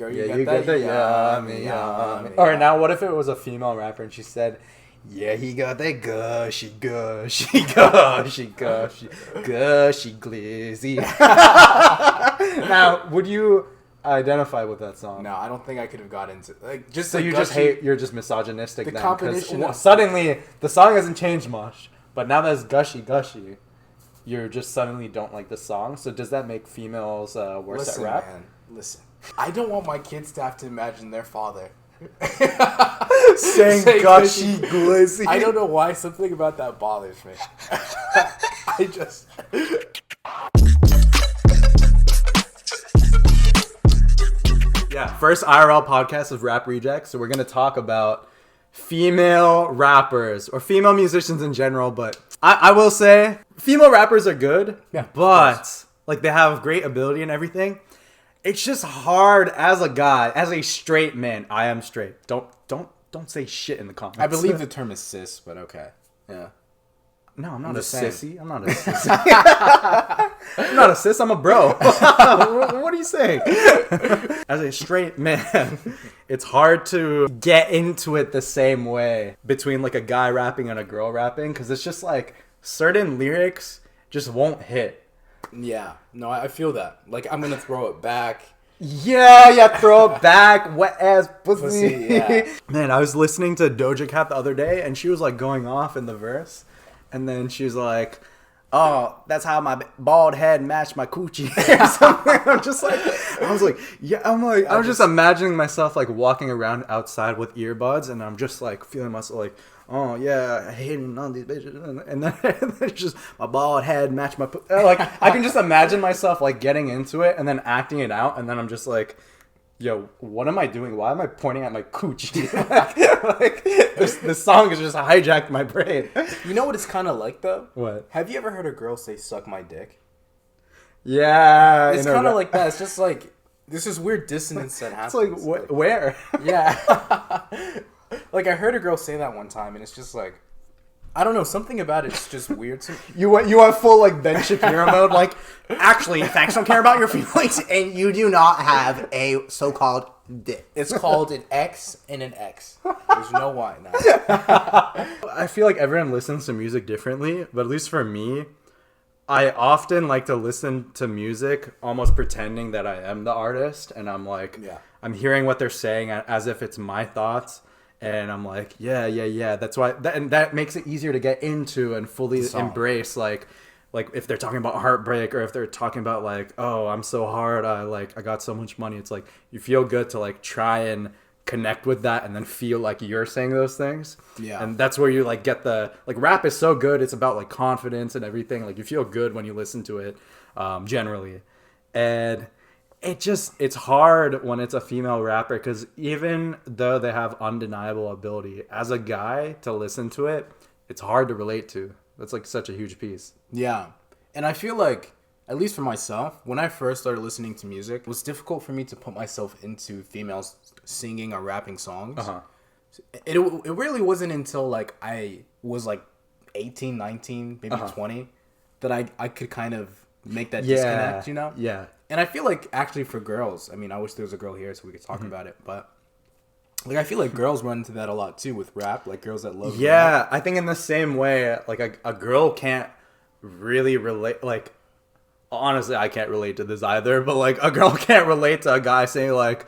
Girl, Yeah, you got that yummy, yummy. Or now, what if it was a female rapper and she said, yeah, he got that gushy, gushy, gushy, gushy, gushy, glizzy. Now, would you identify with that song? No, I don't think I could have got into like just. So you just hate, you're just misogynistic the then. combination of, suddenly, the song hasn't changed much, but now that it's gushy, gushy, you just suddenly don't like the song. So does that make females worse at rap? Man, listen. I don't want my kids to have to imagine their father saying gushy, glizzy. I don't know why. Something about that bothers me. I just... Yeah, first IRL podcast of Rap Rejects. So we're going to talk about female rappers or female musicians in general. But I will say female rappers are good. Yeah, but like they have great ability and everything. It's just hard as a guy, as a straight man. I am straight. Don't say shit in the comments. I believe the term is cis, but okay. Yeah. No, I'm not a sissy. I'm not a sissy. I'm not a sis. I'm a bro. What are you saying? As a straight man, it's hard to get into it the same way between like a guy rapping and a girl rapping because it's just like certain lyrics just won't hit. Yeah, no, I feel that. Like, I'm gonna throw it back. Yeah, throw it back, wet ass pussy. Yeah. Man, I was listening to Doja Cat the other day, and she was like going off in the verse, and then she was like, "Oh, that's how my bald head matched my coochie." Or something. I was just imagining myself like walking around outside with earbuds, and I'm just like feeling myself like, oh yeah, I hating on these bitches, and then it's just my bald head match my like I can just imagine myself like getting into it and then acting it out, and then I'm just like, yo, what am I doing? Why am I pointing at my coochie? like this song has just hijacked my brain. You know what it's kind of like though? What? Have you ever heard a girl say "suck my dick"? Yeah, it's kind of like that. It's just like there's this weird dissonance that happens. It's like where? Yeah. Like, I heard a girl say that one time, and it's just like, I don't know, something about it's just weird to me. You went full, like, Ben Shapiro mode, like, actually, facts don't care about your feelings, and you do not have a so-called dick. It's called an X and an X. There's no Y now. I feel like everyone listens to music differently, but at least for me, I often like to listen to music almost pretending that I am the artist, and I'm like, I'm hearing what they're saying as if it's my thoughts. And I'm like, yeah. That's why, and that makes it easier to get into and fully embrace, like if they're talking about heartbreak or if they're talking about like, oh, I'm so hard, I got so much money. It's like you feel good to like try and connect with that and then feel like you're saying those things. Yeah. And that's where you like get the like rap is so good. It's about like confidence and everything. Like you feel good when you listen to it, generally, and. It's hard when it's a female rapper because even though they have undeniable ability, as a guy to listen to it, it's hard to relate to. That's like such a huge piece. Yeah. And I feel like, at least for myself, when I first started listening to music, it was difficult for me to put myself into females singing or rapping songs. Uh-huh. It really wasn't until like I was like 18, 19, maybe 20 that I could kind of make that disconnect, you know? Yeah. And I feel like, actually, for girls, I mean, I wish there was a girl here so we could talk about it, but, like, I feel like girls run into that a lot, too, with rap, like, girls that love rap. I think in the same way, like, a girl can't really relate, like, honestly, I can't relate to this either, but, like, a girl can't relate to a guy saying, like,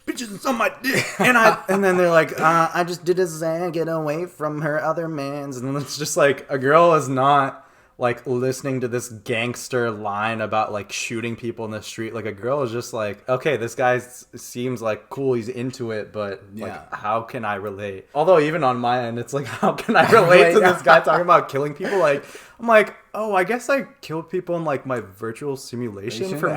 bitches on my dick, and then they're like, I just did this and get away from her other mans, and then it's just, like, a girl is not... like listening to this gangster line about like shooting people in the street. Like a girl is just like, okay, this guy seems like cool, he's into it, but like how can I relate? Although even on my end, it's like, how can I relate to this guy talking about killing people? Like I'm like, oh, I guess I killed people in like my virtual simulation for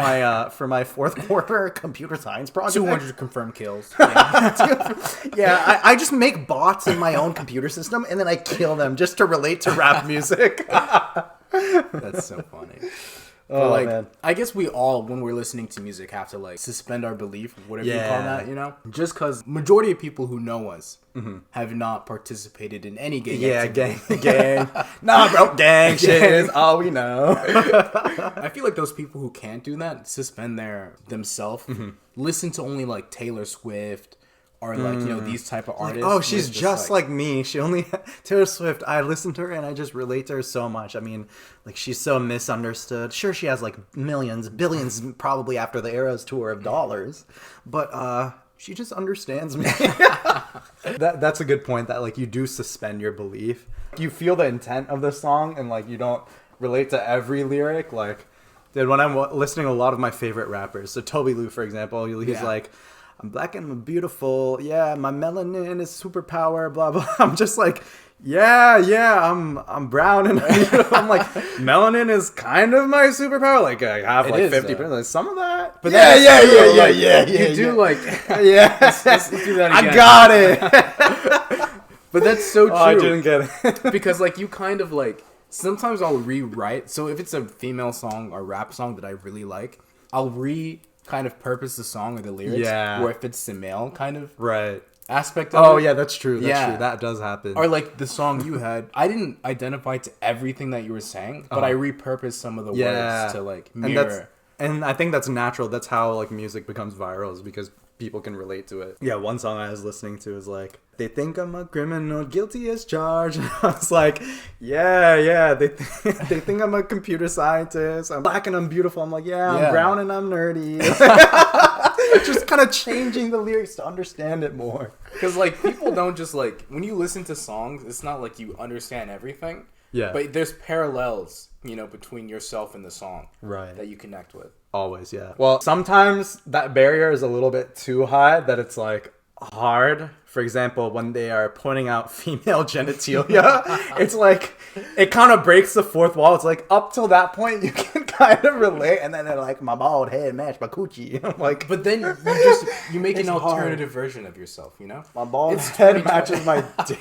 my fourth quarter computer science project. 200 confirmed kills. Yeah, I just make bots in my own computer system and then I kill them just to relate to rap music. That's so funny. But like, man. I guess we all, when we're listening to music, have to like suspend our belief, whatever you call that, you know? Just because majority of people who know us have not participated in any gang activity. gang. Nah, bro, gang shit is all we know. I feel like those people who can't do that suspend themselves, listen to only like Taylor Swift, or like, you know, these type of artists. Like, oh, she's just like me. She only... Taylor Swift, I listen to her and I just relate to her so much. I mean, like, she's so misunderstood. Sure, she has like millions, billions probably after the Eras tour of dollars. But she just understands me. That's a good point, that like you do suspend your belief. You feel the intent of the song and like you don't relate to every lyric. Like, dude, when I'm listening to a lot of my favorite rappers, so Toby Lou, for example, he's like... I'm black and I'm beautiful. Yeah, my melanin is superpower. Blah blah. I'm just like, I'm brown and I'm like, melanin is kind of my superpower. Like I have like 50%. Like, some of that. But yeah. You do like, let's do that again. I got it. But that's so true. I didn't get it. Because like you kind of like, sometimes I'll rewrite. So if it's a female song or rap song that I really like, I'll kind of purpose the song or the lyrics, or if it's the male kind of aspect of it. Yeah, that's true. That's true. That does happen. Or like the song you had, I didn't identify to everything that you were saying, but I repurposed some of the words to like mirror. And I think that's natural. That's how like music becomes viral, is because people can relate to it. Yeah, one song I was listening to is like, they think I'm a criminal, guilty as charged. And I was like, they think I'm a computer scientist. I'm black and I'm beautiful. I'm like, I'm brown and I'm nerdy. Just kind of changing the lyrics to understand it more. Because like people don't just like, when you listen to songs, it's not like you understand everything. Yeah. But there's parallels, you know, between yourself and the song. Right. That you connect with. Always, yeah. Well, sometimes that barrier is a little bit too high, that it's like hard. For example, when they are pointing out female genitalia, it's like, it kind of breaks the fourth wall. It's like, up till that point, you can kind of relate. And then they're like, my bald head match my coochie. I'm like, but then you make an alternative version of yourself, you know? My bald head matches my dick.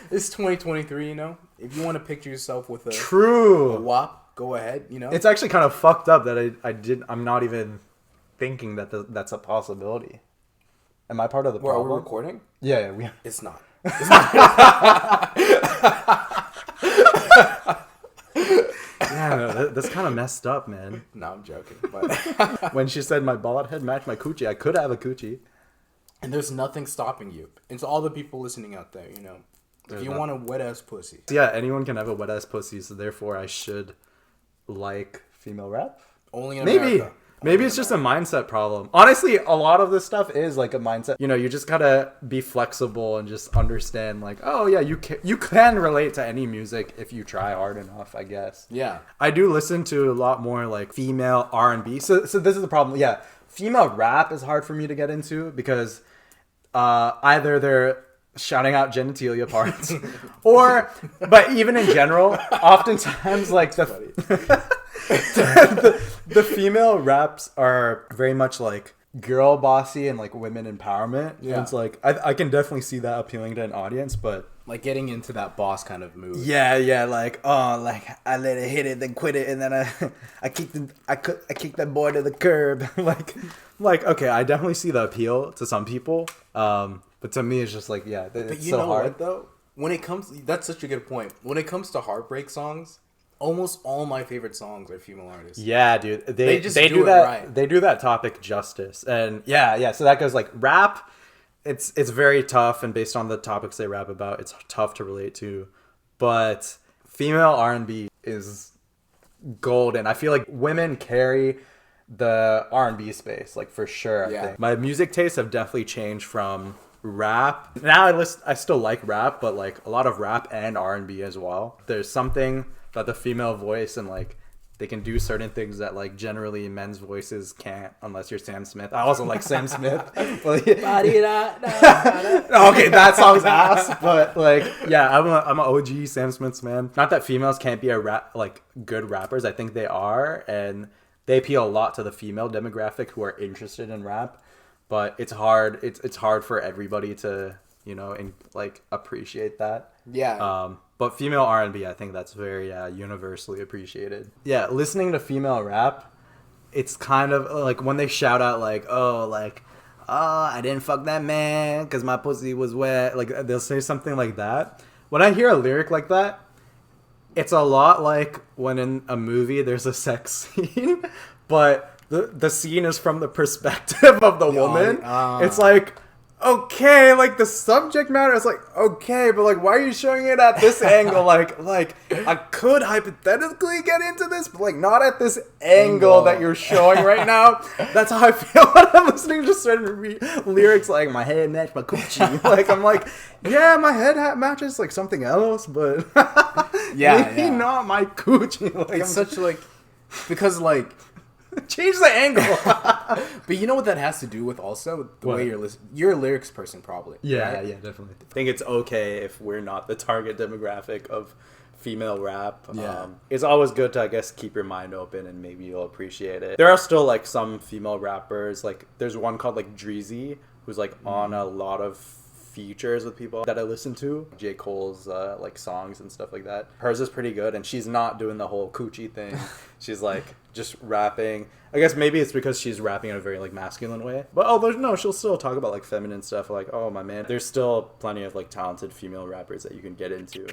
It's 2023, you know? If you want to picture yourself with a WAP, go ahead, you know? It's actually kind of fucked up that I'm not even thinking that that's a possibility. Am I part of the problem? Are we recording? Yeah, It's not. Yeah, that's kind of messed up, man. No, I'm joking. But when she said my bald head matched my coochie, I could have a coochie. And there's nothing stopping you. And to all the people listening out there, you know, if you want a wet-ass pussy. Yeah, anyone can have a wet-ass pussy, so therefore I should like female rap? Only in America. Maybe it's just a mindset problem. Honestly, a lot of this stuff is like a mindset. You know, you just gotta be flexible and just understand, like, oh yeah, you can relate to any music if you try hard enough, I guess. Yeah. I do listen to a lot more like female R&B. So this is the problem. Yeah, female rap is hard for me to get into because either they're shouting out genitalia parts but even in general, oftentimes like the female raps are very much like girl bossy and like women empowerment. Yeah. And it's like I can definitely see that appealing to an audience, but like getting into that boss kind of mood. Yeah, like like I let it hit it, then quit it, and then I kicked that boy to the curb. like okay, I definitely see the appeal to some people. But to me, it's just like, yeah, it's so hard. What, though? When it comes... That's such a good point. When it comes to heartbreak songs, almost all my favorite songs are female artists. Yeah, dude. They do that right. They do that topic justice. And yeah. So that goes like rap. It's very tough. And based on the topics they rap about, it's tough to relate to. But female R&B is golden. I feel like women carry the R&B space, like for sure. I think. My music tastes have definitely changed from rap. Now I still like rap, but like a lot of rap and R&B as well. There's something about the female voice, and like they can do certain things that like generally men's voices can't, unless you're Sam Smith. I also like Sam Smith. Okay, that song's ass, but like I'm an OG Sam Smith's man. Not that females can't be good rappers. I think they are, and they appeal a lot to the female demographic who are interested in rap. But it's hard. It's hard for everybody to, you know, and like appreciate that. Yeah. But female R&B, I think that's very universally appreciated. Yeah, listening to female rap, it's kind of like when they shout out like, oh, I didn't fuck that man because my pussy was wet. Like they'll say something like that. When I hear a lyric like that, it's a lot like when in a movie there's a sex scene, but the scene is from the perspective of the woman. It's like, okay, like the subject matter is like, okay, but like why are you showing it at this angle? Like I could hypothetically get into this, but like not at this angle that you're showing right now. That's how I feel when I'm listening to certain lyrics, like my head match my coochie. Like I'm like, yeah, my head matches like something else, but maybe not my coochie. Like, it's such like, because like, change the angle. But you know what that has to do with also? The way you're listening. You're a lyrics person, probably. Yeah, right? yeah, definitely. I think it's okay if we're not the target demographic of female rap. Yeah. It's always good to, I guess, keep your mind open and maybe you'll appreciate it. There are still, like, some female rappers. Like, there's one called, like, Dreezy, who's, like, on a lot of features with people that I listen to. J. Cole's like songs and stuff like that. Hers is pretty good, and she's not doing the whole coochie thing. She's like just rapping. I guess maybe it's because she's rapping in a very like masculine way. But she'll still talk about like feminine stuff, like, oh my man. There's still plenty of like talented female rappers that you can get into.